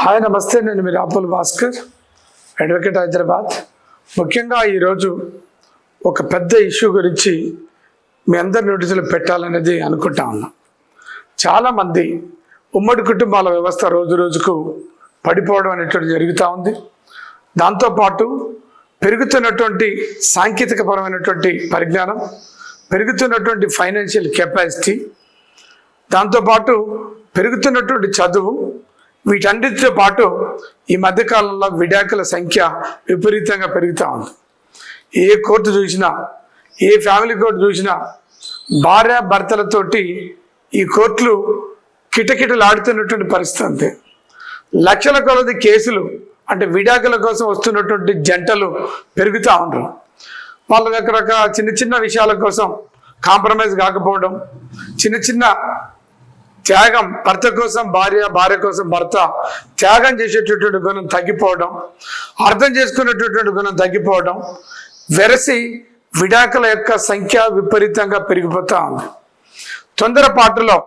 Hi నమస్తే, నేను మీ రాపుల్ Bhaskar, advocate Hyderabad. ముఖ్యంగా ఈరోజు ఒక పెద్ద ఇష్యూ గురించి మీ అందరి నోటీసులు పెట్టాలనేది అనుకుంటా ఉన్నాం. చాలామంది ఉమ్మడి కుటుంబాల వ్యవస్థ రోజు రోజుకు పడిపోవడం అనేటువంటి జరుగుతూ ఉంది. దాంతోపాటు పెరుగుతున్నటువంటి సాంకేతికపరమైనటువంటి పరిజ్ఞానం, పెరుగుతున్నటువంటి ఫైనాన్షియల్ కెపాసిటీ, దాంతోపాటు పెరుగుతున్నటువంటి చదువు, వీటన్నిటితో పాటు ఈ మధ్యకాలంలో విడాకుల సంఖ్య విపరీతంగా పెరుగుతూ ఉంది. ఏ కోర్టు చూసినా, ఏ ఫ్యామిలీ కోర్టు చూసినా భార్య భర్తలతోటి ఈ కోర్టులు కిటకిటలాడుతున్నటువంటి పరిస్థితి అంతే. లక్షల కొలది కేసులు అంటే విడాకుల కోసం వస్తున్నటువంటి జంటలు పెరుగుతూ ఉన్నారు. వాళ్ళ రకరకాల చిన్న చిన్న విషయాల కోసం కాంప్రమైజ్ కాకపోవడం, చిన్న చిన్న త్యాగం, భర్త కోసం భార్య, భార్య కోసం భర్త త్యాగం చేసేటటువంటి గుణం తగ్గిపోవడం, అర్థం చేసుకునేటటువంటి గుణం తగ్గిపోవడం, వెరసి విడాకుల యొక్క సంఖ్య విపరీతంగా పెరిగిపోతూ ఉంది. తొందరపాటులో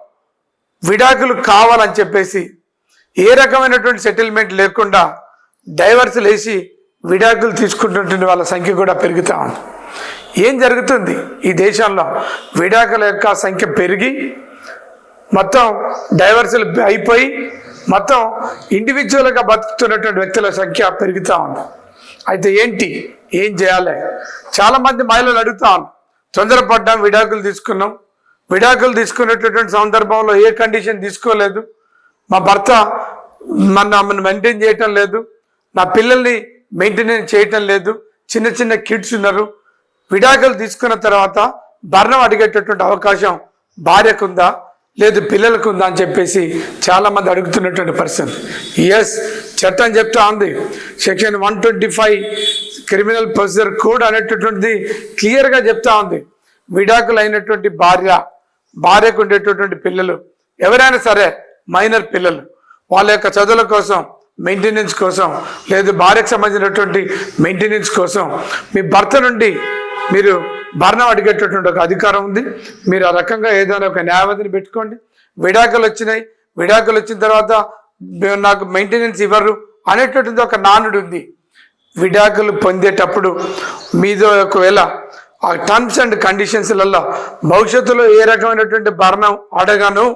విడాకులు కావాలని చెప్పేసి ఏ రకమైనటువంటి సెటిల్మెంట్ లేకుండా డైవర్సులు వేసి విడాకులు తీసుకుంటున్నటువంటి వాళ్ళ సంఖ్య కూడా పెరుగుతూ ఉంది. ఏం జరుగుతుంది ఈ దేశంలో? విడాకుల యొక్క సంఖ్య పెరిగి మొత్తం డైవర్సులు అయిపోయి మొత్తం ఇండివిజువల్గా బతుకుతున్నటువంటి వ్యక్తుల సంఖ్య పెరుగుతూ ఉంది. అయితే ఏం చేయాలి? చాలామంది మహిళలు అడుగుతాం, తొందరపడ్డాం, విడాకులు తీసుకున్నాం, విడాకులు తీసుకునేటటువంటి సందర్భంలో ఏ కండిషన్ తీసుకోలేదు, మా భర్త నన్ను మెయింటైన్ చేయటం లేదు, నా పిల్లల్ని మెయింటెనెన్స్ చేయటం లేదు, చిన్న చిన్న కిడ్స్ ఉన్నారు, విడాకులు తీసుకున్న తర్వాత భరణం అడిగేటటువంటి అవకాశం భార్యకు ఉందా లేదు పిల్లలకు ఉందా అని చెప్పేసి చాలామంది అడుగుతున్నటువంటి పరిస్థితి. ఎస్, చట్టం చెప్తా ఉంది. సెక్షన్ 125 క్రిమినల్ ప్రొసీజర్ కోడ్ అనేటటువంటిది క్లియర్గా చెప్తా ఉంది. విడాకులు అయినటువంటి భార్యకు ఉండేటటువంటి పిల్లలు ఎవరైనా సరే, మైనర్ పిల్లలు, వాళ్ళ యొక్క చదువుల కోసం, మెయింటెనెన్స్ కోసం, లేదు భార్యకు సంబంధించినటువంటి మెయింటెనెన్స్ కోసం మీ భర్త నుండి మీరు భరణం అడిగేటటువంటి ఒక అధికారం ఉంది. మీరు ఆ రకంగా ఏదైనా ఒక న్యాయవాదిని పెట్టుకోండి. విడాకులు వచ్చిన తర్వాత నాకు మెయింటెనెన్స్ ఇవ్వరు అనేటటువంటి ఒక నానుడు ఉంది. విడాకులు పొందేటప్పుడు మీదో ఒకవేళ ఆ టర్మ్స్ అండ్ కండిషన్స్లలో భవిష్యత్తులో ఏ రకమైనటువంటి భరణం అడగను,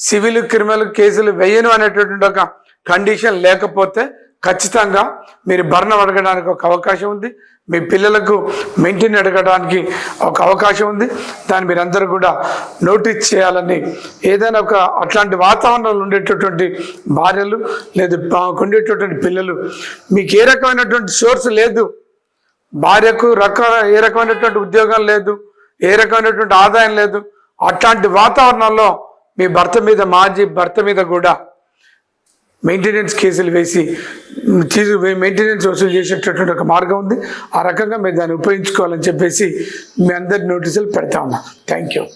సివిల్ క్రిమినల్ కేసులు వేయను అనేటటువంటి ఒక కండిషన్ లేకపోతే ఖచ్చితంగా మీరు భరణం అడగడానికి ఒక అవకాశం ఉంది. మీ పిల్లలకు మెయింటైన్ అడగడానికి ఒక అవకాశం ఉంది. దాన్ని మీరందరూ కూడా నోటీస్ చేయాలని, ఏదైనా ఒక అట్లాంటి వాతావరణంలో ఉండేటటువంటి భార్యలు లేదు ఉండేటటువంటి పిల్లలు, మీకు ఏ రకమైనటువంటి సోర్స్ లేదు, భార్యకు ఏ రకమైనటువంటి ఉద్యోగం లేదు, ఏ రకమైనటువంటి ఆదాయం లేదు, అట్లాంటి వాతావరణంలో మీ మాజీ భర్త మీద కూడా మెయింటెనెన్స్ కేసులు వేసి మెయింటెనెన్స్ వసూలు చేసేటటువంటి ఒక మార్గం ఉంది. ఆ రకంగా మీరు దాన్ని ఉపయోగించుకోవాలని చెప్పేసి మీ అందరి నోటీసులు పెడతా ఉన్నాం. Thank you.